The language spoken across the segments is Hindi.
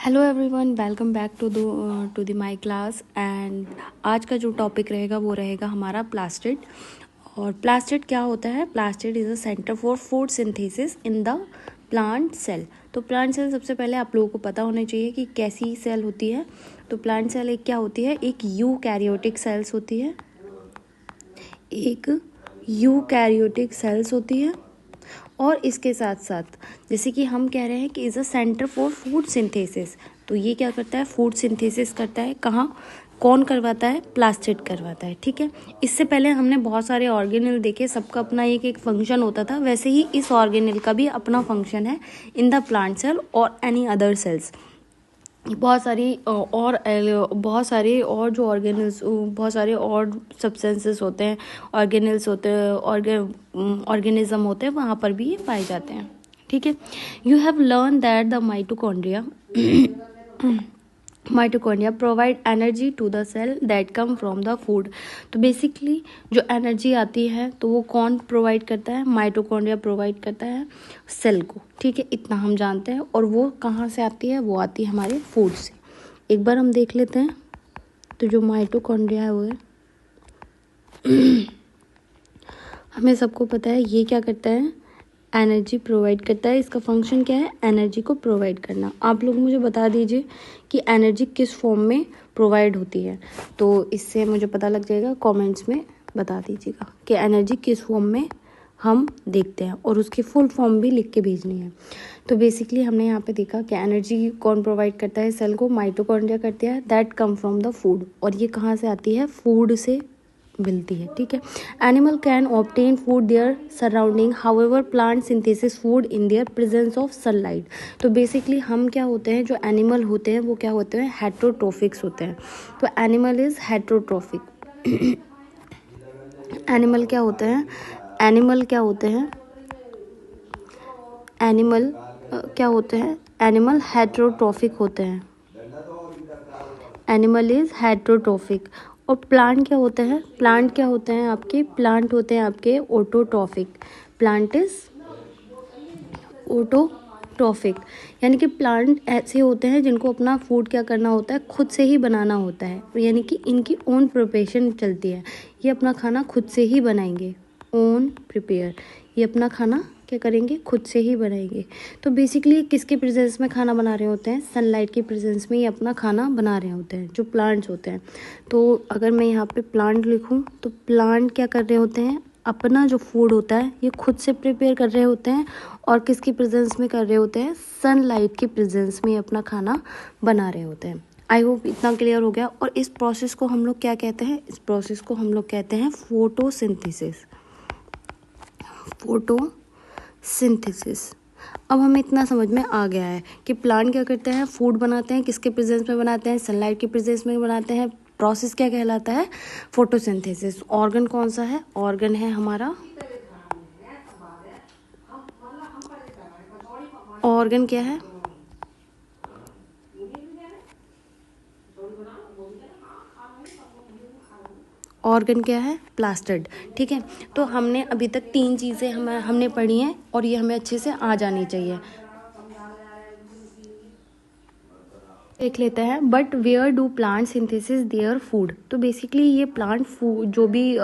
Hello everyone, welcome back to the my class. And आज का जो टॉपिक रहेगा वो रहेगा हमारा प्लास्टिड। और प्लास्टिड क्या होता है? Plastid is a centre for food synthesis in the plant cell. तो प्लांट सेल सबसे पहले आप लोगों को पता होना चाहिए कि कैसी सेल होती है। तो प्लांट सेल एक क्या होती है? एक यूकैरियोटिक सेल्स होती है। एक यूकैरियोटिक सेल्स होती है। और इसके साथ साथ जैसे कि हम कह रहे हैं कि is a centre for food synthesis, तो ये क्या करता है? फूड सिंथेसिस करता है। कहाँ? कौन करवाता है? प्लास्टिड करवाता है। ठीक है। इससे पहले हमने बहुत सारे ऑर्गेनेल देखे, सबका अपना एक एक फंक्शन होता था। वैसे ही इस ऑर्गेनेल का भी अपना फंक्शन है इन द प्लांट सेल और एनी अदर सेल्स। बहुत सारे और जो ऑर्गेनल्स, बहुत सारे और सब्सटेंसेस होते हैं, ऑर्गेनल्स होते हैं, ऑर्गेनिज्म होते हैं, वहाँ पर भी ये पाए जाते हैं। ठीक है। You have learn that the mitochondria provide energy to the cell that come from the food. तो बेसिकली जो एनर्जी आती है तो वो कौन प्रोवाइड करता है? माइटोकॉन्ड्रिया प्रोवाइड करता है सेल को। ठीक है, इतना हम जानते हैं। और वो कहाँ से आती है? वो आती है हमारे फूड से। एक बार हम देख लेते हैं। तो जो माइटोकॉन्ड्रिया है वो है हमें सबको पता है ये क्या करता है? एनर्जी प्रोवाइड करता है। इसका फंक्शन क्या है? एनर्जी को प्रोवाइड करना। आप लोग मुझे बता दीजिए कि एनर्जी किस फॉर्म में प्रोवाइड होती है। तो इससे मुझे पता लग जाएगा, कमेंट्स में बता दीजिएगा कि एनर्जी किस फॉर्म में हम देखते हैं, और उसकी फुल फॉर्म भी लिख के भेजनी है। तो बेसिकली हमने यहाँ पे देखा कि एनर्जी कौन प्रोवाइड करता है सेल को? माइटोकॉन्ड्रिया करती है। That come from the food. और ये कहाँ से आती है? फूड से मिलती है। ठीक है। Animal can obtain food their surrounding, however plant synthesis food in their presence of sunlight. तो बेसिकली हम क्या होते हैं, जो एनिमल होते हैं वो क्या होते हैं? हेट्रोट्रोफिक्स होते हैं। तो एनिमल इज हेट्रोट्रोफिक। एनिमल क्या होते हैं? एनिमल क्या होते हैं? एनिमल क्या होते हैं? एनिमल हेट्रोट्रोफिक होते हैं। Animal is heterotrophic. और प्लांट क्या होते हैं? प्लांट क्या होते हैं आपके? प्लांट होते हैं आपके ऑटोट्रोफिक। प्लांट इज ऑटोट्रोफिक, यानी कि प्लांट ऐसे होते हैं जिनको अपना फूड क्या करना होता है? खुद से ही बनाना होता है। यानी कि इनकी ओन प्रिपरेशन चलती है। ये अपना खाना खुद से ही बनाएंगे। ओन प्रिपेयर, ये अपना खाना क्या करेंगे? खुद से ही बनाएंगे। तो बेसिकली किसके प्रेजेंस में खाना बना रहे होते हैं? सनलाइट के प्रेजेंस में ये अपना खाना बना रहे होते हैं, जो प्लांट्स होते हैं। तो अगर मैं यहाँ पे प्लांट लिखूँ तो प्लांट क्या कर रहे होते हैं? अपना जो फूड होता है ये खुद से प्रिपेयर कर रहे होते हैं। और किसकी प्रेजेंस में कर रहे होते हैं? सनलाइट की प्रेजेंस में अपना खाना बना रहे होते हैं। आई होप इतना क्लियर हो गया। और इस प्रोसेस को हम लोग क्या कहते हैं? इस प्रोसेस को हम लोग कहते हैं फोटोसिंथेसिस। फोटोसिंथेसिस। अब हमें इतना समझ में आ गया है कि प्लांट क्या करते हैं? फूड बनाते हैं। किसके प्रेजेंस में बनाते हैं? सनलाइट के प्रेजेंस में बनाते हैं। प्रोसेस क्या कहलाता है? फोटोसिंथेसिस। ऑर्गन कौन सा है? ऑर्गन है हमारा, ऑर्गन क्या है? ऑर्गन क्या है? प्लास्टिड। ठीक है। तो हमने अभी तक 3 चीज़ें हमने पढ़ी हैं और ये हमें अच्छे से आ जानी चाहिए। देख लेते हैं। But where do plant synthesis their food. तो बेसिकली ये प्लांट फूड, जो भी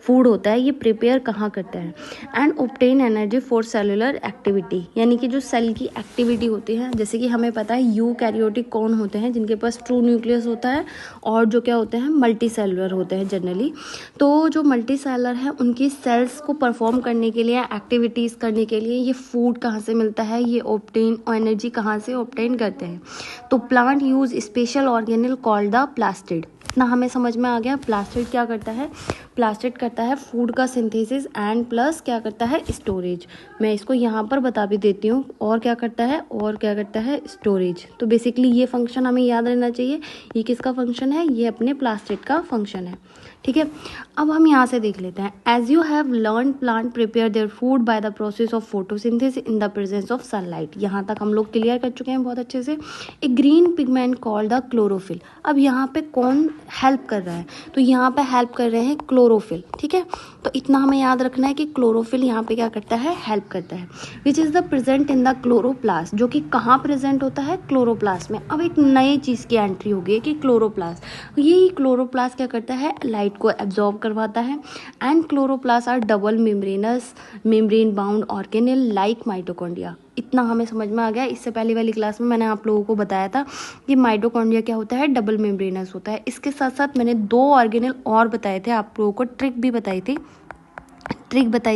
फूड होता है, ये प्रिपेयर कहाँ करता है? And obtain energy for cellular activity, यानी कि जो सेल की एक्टिविटी होती है। जैसे कि हमें पता है यूकैरियोटिक कौन होते हैं? जिनके पास ट्रू न्यूक्लियस होता है, और जो क्या होते हैं? मल्टी सेलुलर होते हैं जनरली। तो जो मल्टी सेलुलर है उनकी सेल्स को परफॉर्म करने के लिए, एक्टिविटीज़ करने के लिए ये फूड कहाँ से मिलता है? ये ऑब्टेन एनर्जी कहाँ से ऑब्टेन करते हैं? तो plant use special organelle called the plastid. ना हमें समझ में आ गया। प्लास्टिड क्या करता है? प्लास्टिड करता है फूड का सिंथेसिस एंड प्लस क्या करता है? स्टोरेज। मैं इसको यहाँ पर बता भी देती हूँ। और क्या करता है? और क्या करता है? स्टोरेज। तो बेसिकली ये फंक्शन हमें याद रहना चाहिए। ये किसका फंक्शन है? ये अपने प्लास्टिड का फंक्शन है। ठीक है। अब हम यहाँ से देख लेते हैं। As you have learn plant prepare their food by the process of photosynthesis in the presence of sunlight. यहाँ तक हम लोग क्लियर कर चुके हैं बहुत अच्छे से। A green pigment called the chlorophyll. अब यहाँ पे कौन हेल्प कर रहा है, तो यहाँ पे हेल्प कर रहे हैं क्लोरोफिल। ठीक है, तो इतना हमें याद रखना है कि क्लोरोफिल यहाँ पे क्या करता है, हेल्प करता है। Which is the present in the chloroplast, जो कि कहाँ प्रेजेंट होता है, क्लोरोप्लास्ट में। अब एक नई चीज़ की एंट्री होगी कि क्लोरोप्लास्ट, यही क्लोरोप्लास्ट क्या करता है, लाइट को एब्जॉर्ब करवाता है। And chloroplast are double membrane bound organelle like mitochondria. इतना हमें समझ में आ गया। इससे पहले वाली क्लास में मैंने आप लोगों को बताया था कि माइटोकॉन्ड्रिया क्या होता है, डबल मेम्ब्रेनस होता है। इसके साथ साथ मैंने 2 ऑर्गेनेल और बताए थे, आप लोगों को ट्रिक बताई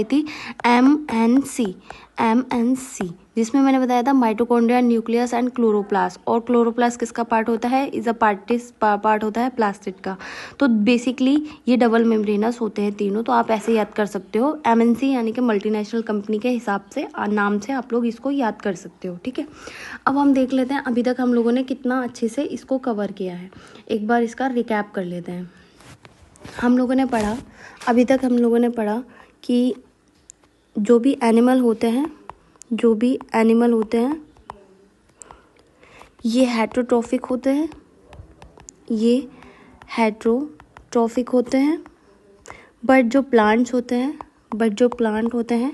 थी MNC, जिसमें मैंने बताया था माइटोकॉन्ड्रिया, न्यूक्लियस एंड क्लोरोप्लास्ट। और क्लोरोप्लास्ट किसका पार्ट होता है, इज अ पार्ट होता है प्लास्टिड का। तो बेसिकली ये डबल मेम्ब्रेनस होते हैं तीनों, तो आप ऐसे याद कर सकते हो। MNC यानी कि मल्टीनेशनल कंपनी के हिसाब से नाम से आप लोग इसको याद कर सकते हो। ठीक है, अब हम देख लेते हैं अभी तक हम लोगों ने कितना अच्छे से इसको कवर किया है। एक बार इसका रिकैप कर लेते हैं। हम लोगों ने पढ़ा कि जो भी एनिमल होते हैं ये हेटरोट्रॉफिक होते हैं, बट जो प्लांट होते हैं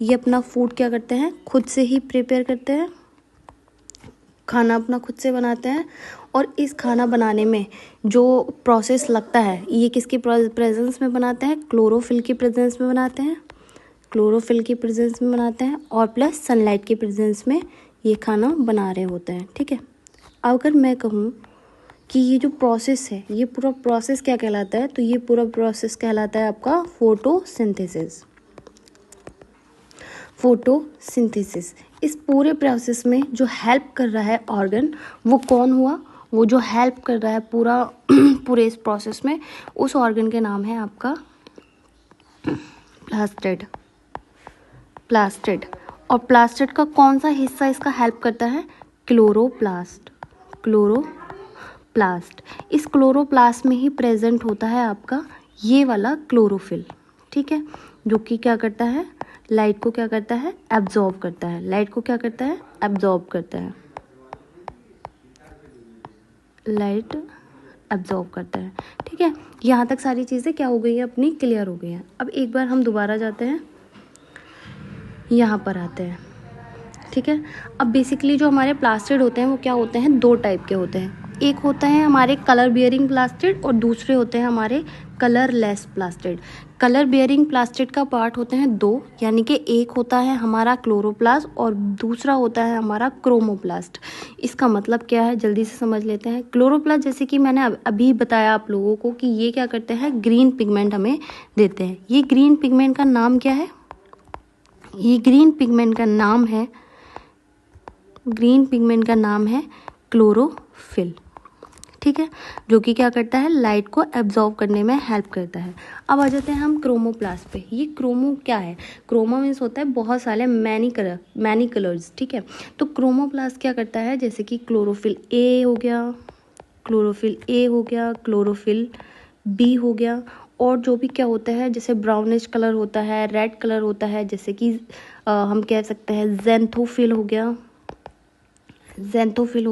ये अपना फूड क्या करते हैं, खुद से ही प्रिपेयर करते हैं, खाना अपना खुद से बनाते हैं। और इस खाना बनाने में जो प्रोसेस लगता है ये किसकी प्रेजेंस में बनाते हैं, क्लोरोफिल की प्रेजेंस में बनाते हैं और प्लस सनलाइट की प्रेजेंस में ये खाना बना रहे होते हैं। ठीक है, अगर मैं कहूँ कि ये जो प्रोसेस है, ये पूरा प्रोसेस क्या कहलाता है, तो ये पूरा प्रोसेस कहलाता है आपका फोटोसिंथेसिस। इस पूरे प्रोसेस में जो हेल्प कर रहा है ऑर्गन, वो कौन हुआ, वो जो हेल्प कर रहा है पूरे इस प्रोसेस में, उस ऑर्गन के नाम है आपका प्लास्टिड। और प्लास्टिड का कौन सा हिस्सा इसका हेल्प करता है, क्लोरोप्लास्ट। इस क्लोरोप्लास्ट में ही प्रेजेंट होता है आपका ये वाला क्लोरोफिल। ठीक है, जो कि क्या करता है, लाइट को क्या करता है, एब्जॉर्ब करता है। ठीक है, यहाँ तक सारी चीज़ें क्या हो गई है, अपनी क्लियर हो गई हैं। अब एक बार हम दोबारा जाते हैं, यहाँ पर आते हैं। ठीक है, अब बेसिकली जो हमारे प्लास्टिड होते हैं वो क्या होते हैं, 2 टाइप के होते हैं। एक होता है हमारे कलर बियरिंग प्लास्टिड और दूसरे होते हैं हमारे colourless plastid. Colour bearing plastid का पार्ट होते हैं 2, यानी कि एक होता है हमारा क्लोरोप्लास्ट और दूसरा होता है हमारा क्रोमोप्लास्ट। इसका मतलब क्या है, जल्दी से समझ लेते हैं। क्लोरोप्लास्ट, जैसे कि मैंने अभी बताया आप लोगों को कि ये क्या करते हैं, ग्रीन पिगमेंट हमें देते हैं। ये ग्रीन पिगमेंट का नाम क्या है, ग्रीन पिगमेंट का नाम है क्लोरोफिल। ठीक है, जो कि क्या करता है, लाइट को एब्जॉर्ब करने में हेल्प करता है। अब आ जाते हैं हम क्रोमोप्लास्ट पे। ये क्रोमो क्या है, क्रोमो मीन्स होता है बहुत सारे मैनी कलर्स। ठीक है, तो क्रोमोप्लास्ट क्या करता है, जैसे कि क्लोरोफिल ए हो गया, क्लोरोफिल बी हो गया, और जो भी क्या होता है, जैसे ब्राउनिश कलर होता है, रेड कलर होता है, जैसे कि हम कह सकते हैं ज़ैंथोफिल हो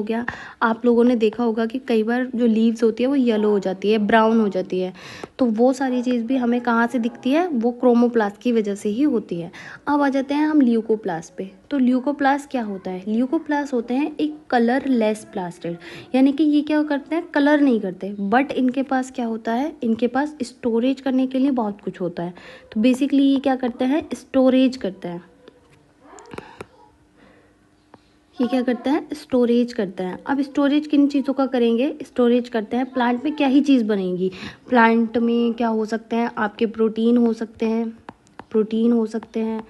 गया। आप लोगों ने देखा होगा कि कई बार जो लीव्स होती है वो येलो हो जाती है, ब्राउन हो जाती है, तो वो सारी चीज़ भी हमें कहाँ से दिखती है, वो क्रोमोप्लास्ट की वजह से ही होती है। अब आ जाते हैं हम ल्यूकोप्लास्ट पे। तो ल्यूकोप्लास्ट क्या होता है, ल्यूकोप्लास्ट होते हैं एक कलरलेस प्लास्टिड, यानी कि ये क्या करते हैं, कलर नहीं करते, बट इनके पास क्या होता है, इनके पास स्टोरेज करने के लिए बहुत कुछ होता है। तो बेसिकली ये क्या करते हैं, स्टोरेज करते हैं। स्टोरेज करता है। अब स्टोरेज किन चीज़ों का करेंगे, स्टोरेज करते हैं प्लांट में क्या ही चीज़ बनेगी, प्लांट में क्या हो सकते हैं, आपके प्रोटीन हो सकते हैं,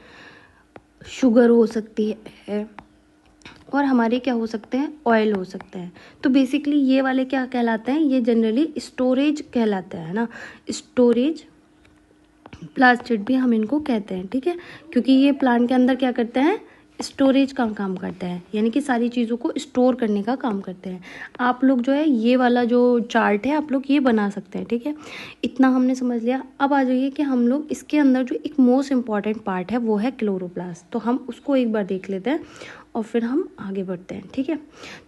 शुगर हो सकती है, और हमारे क्या हो सकते हैं, ऑयल हो सकते हैं। तो बेसिकली ये वाले क्या कहलाते हैं, ये जनरली स्टोरेज कहलाता है ना, स्टोरेज प्लास्टिड भी हम इनको कहते हैं। ठीक है, क्योंकि ये प्लांट के अंदर क्या करते हैं, स्टोरेज का काम करते हैं, यानी कि सारी चीज़ों को स्टोर करने का काम करते हैं। आप लोग जो है ये वाला जो चार्ट है आप लोग ये बना सकते हैं। ठीक है, इतना हमने समझ लिया। अब आ जाइए कि हम लोग इसके अंदर जो एक मोस्ट इम्पॉर्टेंट पार्ट है वो है क्लोरोप्लास्ट, तो हम उसको एक बार देख लेते हैं और फिर हम आगे बढ़ते हैं, ठीक है।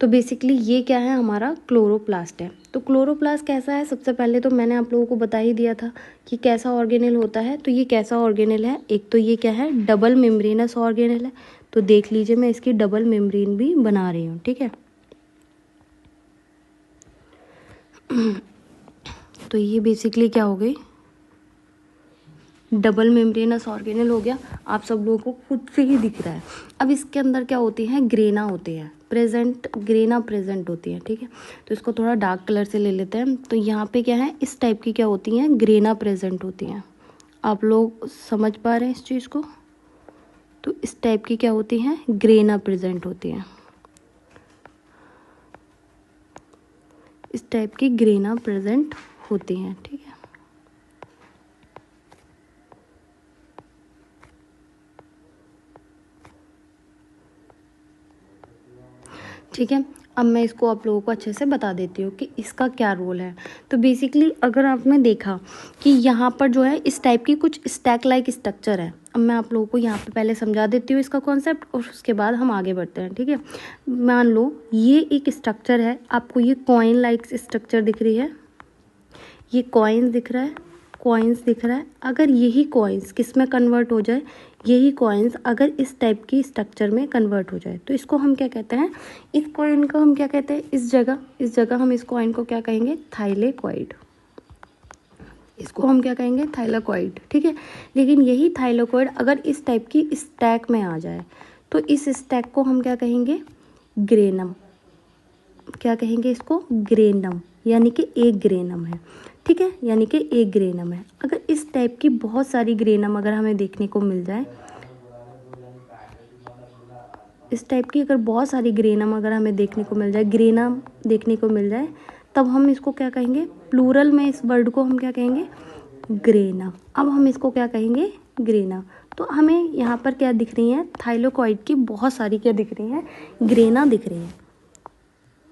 तो बेसिकली ये क्या है, हमारा क्लोरोप्लास्ट है। तो क्लोरोप्लास्ट कैसा है, सबसे पहले तो मैंने आप लोगों को बता ही दिया था कि कैसा ऑर्गेनेल होता है। तो ये कैसा ऑर्गेनेल है, एक तो ये क्या है, डबल मेम्ब्रेनस ऑर्गेनेल है। तो देख लीजिए मैं इसकी डबल मेम्ब्रेन भी बना रही हूँ, ठीक है। तो ये बेसिकली क्या हो गई, डबल मेम्ब्रेनस ऑर्गेनेल हो गया। आप सब लोगों को खुद से ही दिख रहा है। अब इसके अंदर क्या होती है, ग्रेना होती है, ग्रेना प्रेजेंट होती है, ठीक है। तो इसको थोड़ा डार्क कलर से ले लेते हैं। तो यहाँ पे क्या है, इस टाइप की क्या होती हैं, ग्रेना प्रेजेंट होती हैं। आप लोग समझ पा रहे हैं इस चीज़ को। तो इस टाइप की क्या होती हैं, ग्रेना प्रेजेंट होती हैं, इस टाइप की ग्रेना प्रेजेंट होती हैं, ठीक है। ठीक है, अब मैं इसको आप लोगों को अच्छे से बता देती हूँ कि इसका क्या रोल है। तो बेसिकली अगर आपने देखा कि यहाँ पर जो है इस टाइप की कुछ स्टैक लाइक स्ट्रक्चर है। अब मैं आप लोगों को यहाँ पे पहले समझा देती हूँ इसका कॉन्सेप्ट और उसके बाद हम आगे बढ़ते हैं, ठीक है। मान लो ये एक स्ट्रक्चर है, आपको ये कॉइन लाइक स्ट्रक्चर दिख रही है, ये कॉइन्स दिख रहा है, कॉइन्स दिख रहा है। अगर यही कॉइन्स किस में कन्वर्ट हो जाए, यही कॉइन्स अगर इस टाइप की स्ट्रक्चर में कन्वर्ट हो जाए तो इसको हम क्या कहते हैं, इस कॉइन को हम क्या कहते हैं, इस जगह हम इस कॉइन को क्या कहेंगे, थाइलेकॉइड। इसको हम क्या कहेंगे, थाइलेकॉइड, ठीक है। लेकिन यही थाइलेकॉइड अगर इस टाइप की स्टैक में आ जाए तो इस स्टैक को हम क्या कहेंगे, ग्रेनम। क्या कहेंगे इसको, ग्रेनम, यानी कि एक ग्रेनम है, ठीक है, यानी कि एक ग्रेनम है। अगर इस टाइप की बहुत सारी ग्रेनम अगर हमें देखने को मिल जाए, इस टाइप की अगर बहुत सारी ग्रेनम अगर हमें देखने को मिल जाए, ग्रेनम देखने को मिल जाए, तब हम इसको क्या कहेंगे, प्लूरल में इस वर्ड को हम क्या कहेंगे, ग्रेना। अब हम इसको क्या कहेंगे, ग्रेना। तो हमें यहाँ पर क्या दिख रही हैं, थाइलेकॉइड की बहुत सारी क्या दिख रही हैं, ग्रेना दिख रही हैं।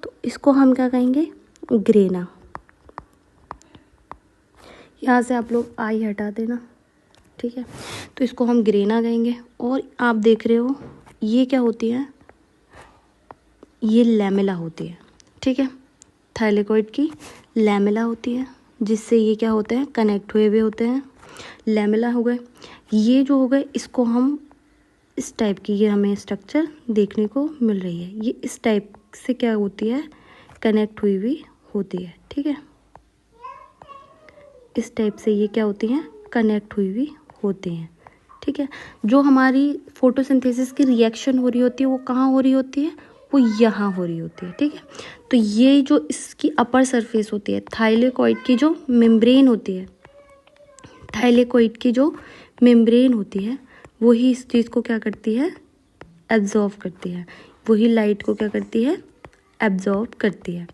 तो इसको हम क्या कहेंगे, ग्रेना। यहाँ से आप लोग आई हटा देना, ठीक है। तो इसको हम ग्रेना कहेंगे। और आप देख रहे हो ये क्या होती है, ये लैमेला होती है, ठीक है। थाइलेकॉइड की लैमेला होती है, जिससे ये क्या होते हैं, कनेक्ट हुए हुए होते हैं, लैमेला हो गए। ये जो हो गए, इसको हम इस टाइप की, ये हमें स्ट्रक्चर देखने को मिल रही है, ये इस टाइप से क्या होती है, कनेक्ट हुई हुई होती है, ठीक है। इस टाइप से ये क्या होती हैं, कनेक्ट हुई हुई होती हैं, ठीक है। जो हमारी फोटोसिंथेसिस की रिएक्शन हो रही होती है वो कहाँ हो रही होती है, वो यहाँ हो रही होती है, ठीक है। तो ये जो इसकी अपर सरफेस होती है, थाइलेकॉइड की जो मेम्ब्रेन होती है, थाइलेकॉइड की जो मेम्ब्रेन होती है, वही इस चीज़ को क्या करती है, एब्जॉर्व करती है। वही लाइट को क्या करती है, एब्जॉर्व करती है,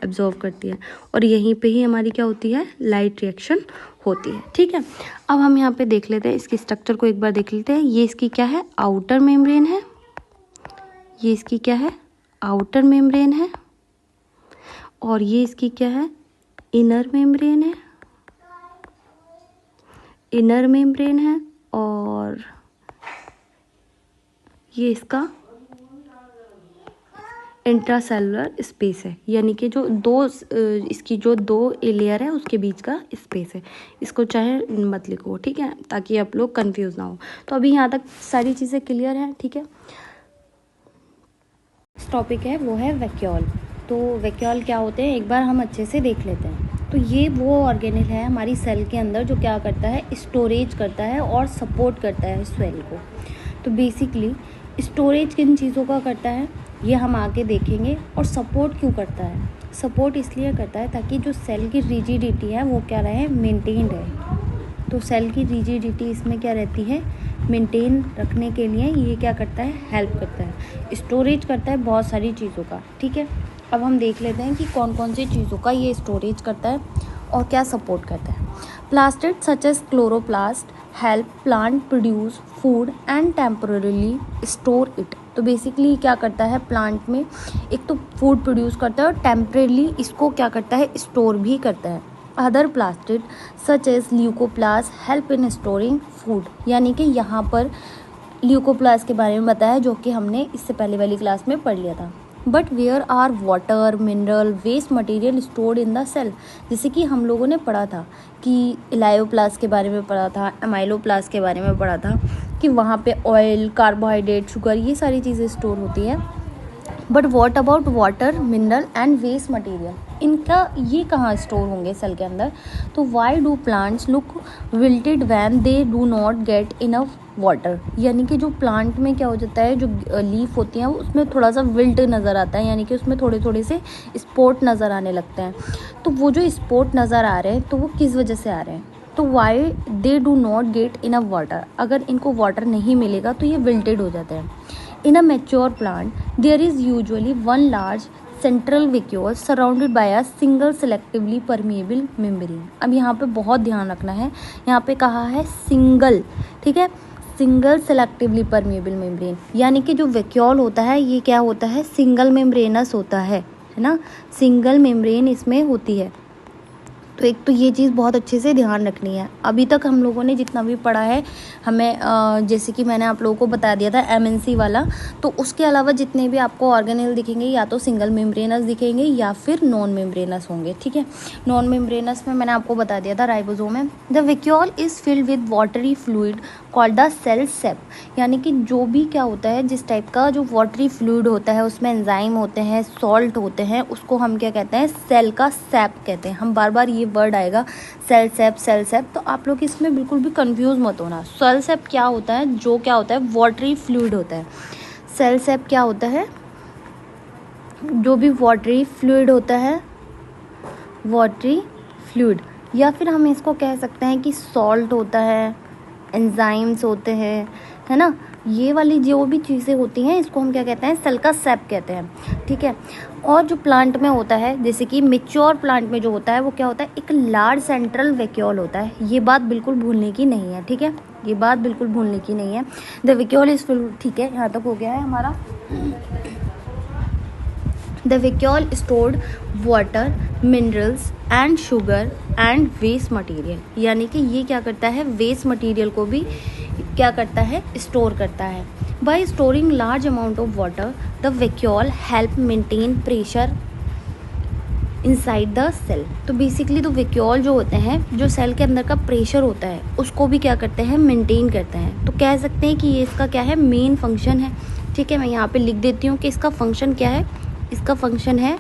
एब्जॉर्व करती है। और यहीं पे ही हमारी क्या होती है, लाइट रिएक्शन होती है, ठीक है। अब हम यहाँ पे देख लेते हैं इसकी स्ट्रक्चर को, एक बार देख लेते हैं। ये इसकी क्या है, आउटर मेम्ब्रेन है, ये इसकी क्या है, आउटर मेम्ब्रेन है। और ये इसकी क्या है, इनर मेम्ब्रेन है, इनर मेम्ब्रेन है। और ये इसका इंट्रासेलुलर स्पेस है, यानी कि जो दो इसकी जो दो लेयर है उसके बीच का स्पेस है। इसको चाहे मत लिखो, ठीक है, ताकि आप लोग कंफ्यूज ना हो। तो अभी यहाँ तक सारी चीज़ें क्लियर हैं, ठीक है। टॉपिक है वो है वैक्यूल। तो वैक्यूल क्या होते हैं, एक बार हम अच्छे से देख लेते हैं। तो ये वो ऑर्गेनेल है हमारी सेल के अंदर जो क्या करता है, स्टोरेज करता है और सपोर्ट करता है सेल को। तो बेसिकली स्टोरेज किन चीज़ों का करता है ये हम आगे देखेंगे। और सपोर्ट क्यों करता है, सपोर्ट इसलिए करता है ताकि जो सेल की रिजिडिटी है वो क्या रहे, मेंटेन रहे। तो सेल की रिजिडिटी इसमें क्या रहती है, मेंटेन रखने के लिए ये क्या करता है, हेल्प करता है। स्टोरेज करता है बहुत सारी चीज़ों का, ठीक है। अब हम देख लेते हैं कि कौन कौन सी चीज़ों का ये स्टोरेज करता है और क्या सपोर्ट करता है। Plastid such as chloroplast help plant produce food and temporarily store it. तो बेसिकली क्या करता है, प्लांट में एक तो फूड प्रोड्यूस करता है और टेम्परेली इसको क्या करता है, स्टोर भी करता है। Other plastid such as leucoplast help in storing food, यानी कि यहाँ पर ल्यूकोप्लास्ट के बारे में बताया, जो कि हमने इससे पहले वाली क्लास में पढ़ लिया था। But where are water, mineral, waste material stored in the cell. जैसे कि हम लोगों ने पढ़ा था कि इलायोप्लास्ट के बारे में पढ़ा था, एमाइलोप्लास्ट के बारे में पढ़ा था कि वहाँ पे ऑयल, कार्बोहाइड्रेट, शुगर, ये सारी चीज़ें स्टोर होती हैं। But what about water, mineral and waste material, इनका ये कहाँ स्टोर होंगे सेल के अंदर? तो why do plants look wilted when they do not get enough water. यानी कि जो प्लांट में क्या हो जाता है, जो लीफ होती हैं उसमें थोड़ा सा विल्ट नज़र आता है, यानी कि उसमें थोड़े थोड़े से स्पॉट नज़र आने लगते हैं। तो वो जो स्पॉट नज़र आ रहे हैं तो वो किस वजह से आ रहे हैं? तो why they do not get enough water, अगर इनको वाटर नहीं मिलेगा तो ये विल्टेड हो जाते हैं। In a mature plant, there is usually one large central vacuole surrounded by a single selectively permeable membrane। अब यहाँ पे बहुत ध्यान रखना है, यहाँ पे कहा है सिंगल, ठीक है, सिंगल सेलेक्टिवली परमिएबल मेम्ब्रेन, यानी कि जो वैक्यूल होता है ये क्या होता है, सिंगल मेम्ब्रेनस होता है ना, सिंगल मेम्ब्रेन इसमें होती है। तो एक तो ये चीज़ बहुत अच्छे से ध्यान रखनी है। अभी तक हम लोगों ने जितना भी पढ़ा है, हमें जैसे कि मैंने आप लोगों को बता दिया था एमएनसी वाला, तो उसके अलावा जितने भी आपको ऑर्गेनेल दिखेंगे या तो सिंगल मेम्ब्रेनस दिखेंगे या फिर नॉन मेम्ब्रेनस होंगे, ठीक है। नॉन मेम्ब्रेनस में मैंने आपको बता दिया था राइबोसोम है। The vacuole is filled with watery fluid called the cell sap, यानी कि जो भी क्या होता है, जिस टाइप का जो वाटरी फ्लूइड होता है उसमें एंजाइम होते हैं, सॉल्ट होते हैं, उसको हम क्या कहते हैं, सेल का सैप कहते हैं। हम बार बार ये वर्ड आएगा सेल सैप, तो आप लोग इसमें बिल्कुल भी कंफ्यूज मत होना। सेल सैप क्या होता है, जो क्या होता है वाटरी फ्लूइड होता है। सेल सैप क्या होता है, जो भी वाटरी फ्लूइड होता है, वाटरी फ्लूइड, या फिर हम इसको कह सकते हैं कि सॉल्ट होता है, एंजाइम्स होते हैं, है ना, ये वाली जो भी चीज़ें होती हैं इसको हम क्या कहते हैं, सेल का सैप कहते हैं, ठीक है। और जो प्लांट में होता है, जैसे कि मैच्योर प्लांट में जो होता है वो क्या होता है, एक लार्ज सेंट्रल वैक्यूल होता है। ये बात बिल्कुल भूलने की नहीं है, ठीक है, ये बात बिल्कुल भूलने की नहीं है। द वैक्यूल इज फिल, ठीक है, यहाँ तक हो गया है हमारा। The vacuole stored water, minerals and sugar and waste material, यानी कि ये क्या करता है, वेस्ट मटेरियल को भी क्या करता है, स्टोर करता है। By storing large amount of water the vacuole help maintain pressure inside the cell. तो बेसिकली तो वैक्यूल जो होते हैं, जो सेल के अंदर का प्रेशर होता है उसको भी क्या करते हैं, मेंटेन करते हैं। तो कह सकते हैं कि ये इसका क्या है, मेन फंक्शन है, ठीक है। मैं यहाँ पे लिख देती हूँ कि इसका फंक्शन क्या है। इसका फंक्शन है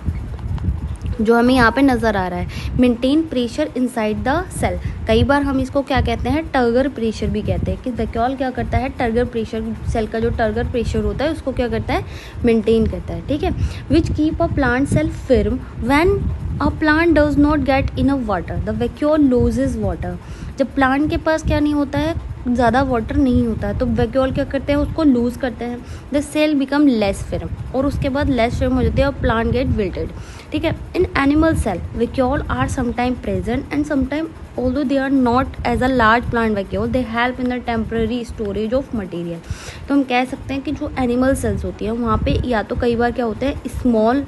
जो हमें यहाँ पे नज़र आ रहा है, maintain pressure inside the cell. कई बार हम इसको क्या कहते हैं, टर्गर प्रेशर भी कहते हैं, कि वैक्यूल क्या करता है, टर्गर प्रेशर, सेल का जो टर्गर प्रेशर होता है उसको क्या करता है, मेंटेन करता है, ठीक है। Which keep a plant cell firm when a plant does not get enough water the vacuole loses water. जब प्लांट के पास क्या नहीं होता है, ज़्यादा वाटर नहीं होता है, तो वैक्यूल क्या करते हैं, उसको लूज़ करते हैं। द सेल बिकम लेस फिर्म, और उसके बाद लेस फिर्म हो जाती है और प्लांट गेट विल्टेड, ठीक है। In animal cell vacuole are sometime present and sometime although they are not as a large plant vacuole they help in the temporary storage of material। तो हम कह सकते हैं कि जो एनिमल सेल्स होती हैं वहाँ पे या तो कई बार क्या होते हैं, स्मॉल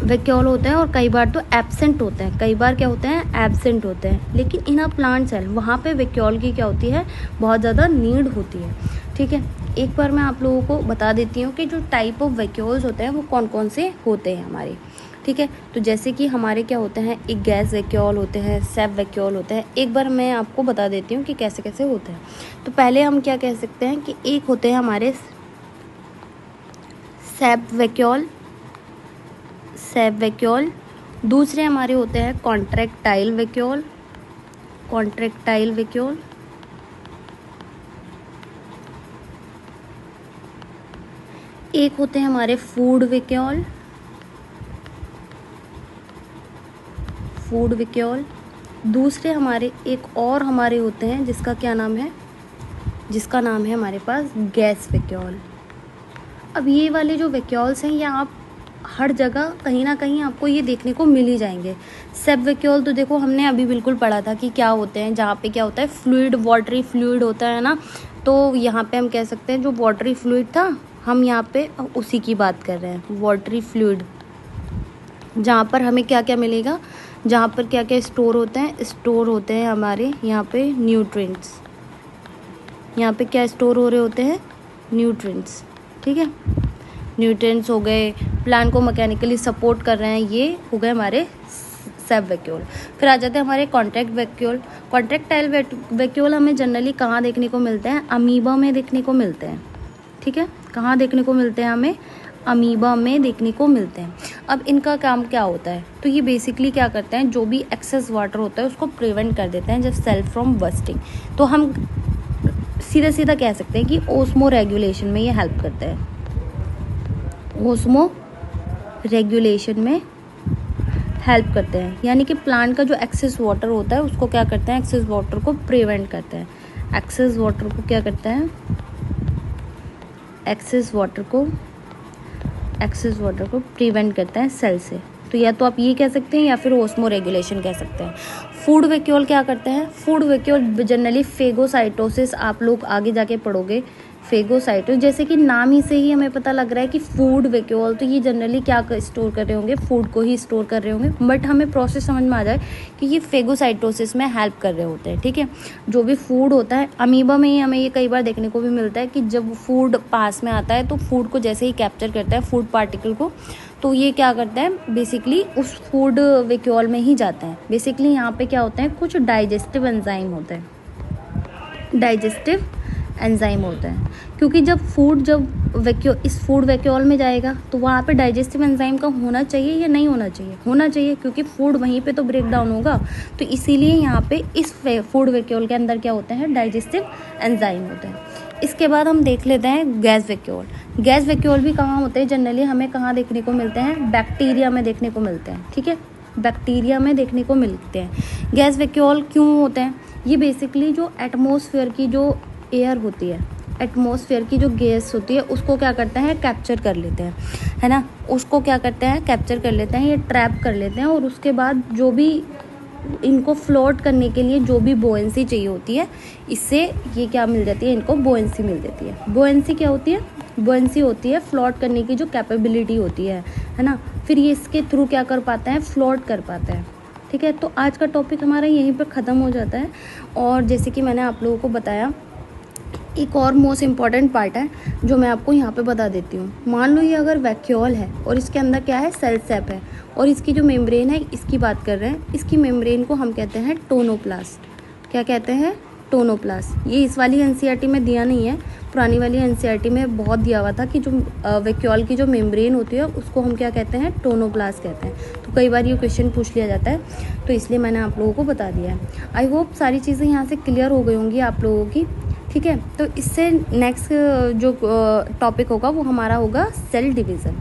वैक्यूल होते हैं और कई बार तो एब्सेंट होते हैं, कई बार क्या होते हैं, एब्सेंट होते हैं। लेकिन इन अ प्लांट सेल वहाँ पे वैक्यूल की क्या होती है, बहुत ज़्यादा नीड होती है, ठीक है। एक बार मैं आप लोगों को बता देती हूँ कि जो टाइप ऑफ वैक्यूल्स होते हैं वो कौन कौन से होते हैं हमारे, ठीक है। तो जैसे कि हमारे क्या होते हैं, एक गैस वैक्यूल होते हैं, सैप वैक्यूल होते हैं। एक बार मैं आपको बता देती हूँ कि कैसे कैसे होते हैं। तो पहले हम क्या कह सकते हैं कि एक होते हैं हमारे सैप वैक्यूल, सैप वैक्यूल। दूसरे हमारे होते हैं कॉन्ट्रैक्टाइल वैक्यूल, कॉन्ट्रैक्टाइल वैक्यूल। एक होते हैं हमारे फूड वैक्यूल, फूड वैक्यूल। दूसरे हमारे एक और हमारे होते हैं जिसका क्या नाम है, जिसका नाम है हमारे पास गैस वैक्यूल। अब ये वाले जो वैक्यूल्स हैं ये आप हर जगह कहीं ना कहीं आपको ये देखने को मिल ही जाएंगे। सैप वैक्यूल तो देखो हमने अभी बिल्कुल पढ़ा था कि क्या होते हैं, जहाँ पे क्या होता है, फ्लूइड, वाटरी फ्लूइड होता है ना। तो यहाँ पे हम कह सकते हैं जो वाटरी फ्लूइड था, हम यहाँ पे उसी की बात कर रहे हैं, वाटरी फ्लूइड, जहाँ पर हमें क्या क्या मिलेगा, जहाँ पर क्या क्या स्टोर होते हैं, स्टोर होते हैं हमारे यहाँ पे न्यूट्रिएंट्स, यहाँ पे क्या स्टोर हो रहे होते हैं, न्यूट्रिएंट्स, ठीक है, न्यूट्रिएंट्स हो गए, प्लांट को मैकेनिकली सपोर्ट कर रहे हैं, ये हो गए हमारे सेब वैक्यूल। फिर आ जाते हैं हमारे कॉन्ट्रैक्ट वैक्यूल। कॉन्ट्रैक्टाइल वैक्यूल हमें जनरली कहाँ देखने को मिलते हैं, अमीबा में देखने को मिलते हैं, ठीक है, कहाँ देखने को मिलते हैं, हमें अमीबा में देखने को मिलते हैं। अब इनका काम क्या होता है, तो ये बेसिकली क्या करते हैं, जो भी एक्सेस वाटर होता है उसको प्रिवेंट कर देते हैं जब सेल फ्रॉम बस्टिंग। तो हम सीधा सीधा कह सकते हैं कि ओस्मो रेगुलेशन में ये हेल्प करते हैं, ओस्मो रेगुलेशन में हेल्प करते हैं, यानी कि प्लांट का जो एक्सेस वाटर होता है उसको क्या करते हैं, एक्सेस वाटर को प्रिवेंट करते हैं, एक्सेस वाटर को क्या करते हैं, एक्सेस वाटर को प्रिवेंट करता है सेल से। तो या तो आप ये कह सकते हैं या फिर ओस्मो रेगुलेशन कह सकते हैं। फूड वैक्यूल क्या करते हैं, फूड वैक्यूल जनरली फेगोसाइटोसिस, आप लोग आगे जाके पढ़ोगे फेगोसाइटोसिस, जैसे कि नाम ही से ही हमें पता लग रहा है कि फूड वैक्यूल, तो ये जनरली क्या स्टोर कर रहे होंगे, फूड को ही स्टोर कर रहे होंगे, बट हमें प्रोसेस समझ में आ जाए कि ये फेगोसाइटोसिस में हेल्प कर रहे होते हैं, ठीक है। जो भी फूड होता है, अमीबा में ही हमें ये कई बार देखने को भी मिलता है कि जब फूड पास में आता है तो फूड को जैसे ही कैप्चर करता है, फूड पार्टिकल को, तो ये क्या करता है, बेसिकली उस फूड वैक्यूल में ही जाता है। बेसिकली यहाँ पे क्या होता है, कुछ डाइजेस्टिव एंजाइम होता है, डाइजेस्टिव एंजाइम होता है, क्योंकि जब इस फूड वैक्यूल में जाएगा तो वहाँ पे डाइजेस्टिव एंजाइम का होना चाहिए या नहीं होना चाहिए, होना चाहिए, क्योंकि फूड वहीं पे तो ब्रेक डाउन होगा। तो इसीलिए यहाँ पे इस फूड वैक्यूल के अंदर क्या होता है, डाइजेस्टिव एंजाइम होता है। इसके बाद हम देख लेते हैं गैस वैक्यूल। गैस वैक्यूल भी कहाँ होते हैं, जनरली हमें कहाँ देखने को मिलते हैं, बैक्टीरिया में देखने को मिलते हैं, ठीक है, बैक्टीरिया में देखने को मिलते हैं। गैस वैक्यूल क्यों होते हैं, ये बेसिकली जो एटमॉस्फेयर की जो एयर होती है, एटमॉस्फेयर की जो गैस होती है उसको क्या करते हैं, कैप्चर कर लेते हैं, है ना, उसको क्या करते हैं, कैप्चर कर लेते हैं, ये ट्रैप कर लेते हैं, और उसके बाद जो भी इनको फ्लोट करने के लिए जो भी बोएंसी चाहिए होती है, इससे ये क्या मिल जाती है, इनको बोएंसी मिल जाती है। बोएंसी क्या होती है, बोएंसी होती है फ्लोट करने की जो कैपेबिलिटी होती है ना, फिर ये इसके थ्रू क्या कर पाता है, फ्लोट कर पाता है, ठीक है। तो आज का टॉपिक हमारा यहीं पर ख़त्म हो जाता है। और जैसे कि मैंने आप लोगों को बताया, एक और मोस्ट इम्पॉर्टेंट पार्ट है जो मैं आपको यहाँ पे बता देती हूँ। मान लो ये अगर वैक्यूल है और इसके अंदर क्या है, सेल सैप है, और इसकी जो मेम्ब्रेन है इसकी बात कर रहे हैं, इसकी मेम्ब्रेन को हम कहते हैं टोनोप्लास्ट। क्या कहते हैं, टोनोप्लास्ट। ये इस वाली एनसीईआरटी में दिया नहीं है, पुरानी वाली एनसीईआरटी में बहुत दिया हुआ था कि जो वैक्यूल की जो मेम्ब्रेन होती है उसको हम क्या कहते हैं, टोनोप्लास्ट कहते हैं। तो कई बार ये क्वेश्चन पूछ लिया जाता है, तो इसलिए मैंने आप लोगों को बता दिया है। आई होप सारी चीज़ें यहाँ से क्लियर हो गई होंगी आप लोगों की, ठीक है। तो इससे नेक्स्ट जो टॉपिक होगा वो हमारा होगा सेल डिवीज़न।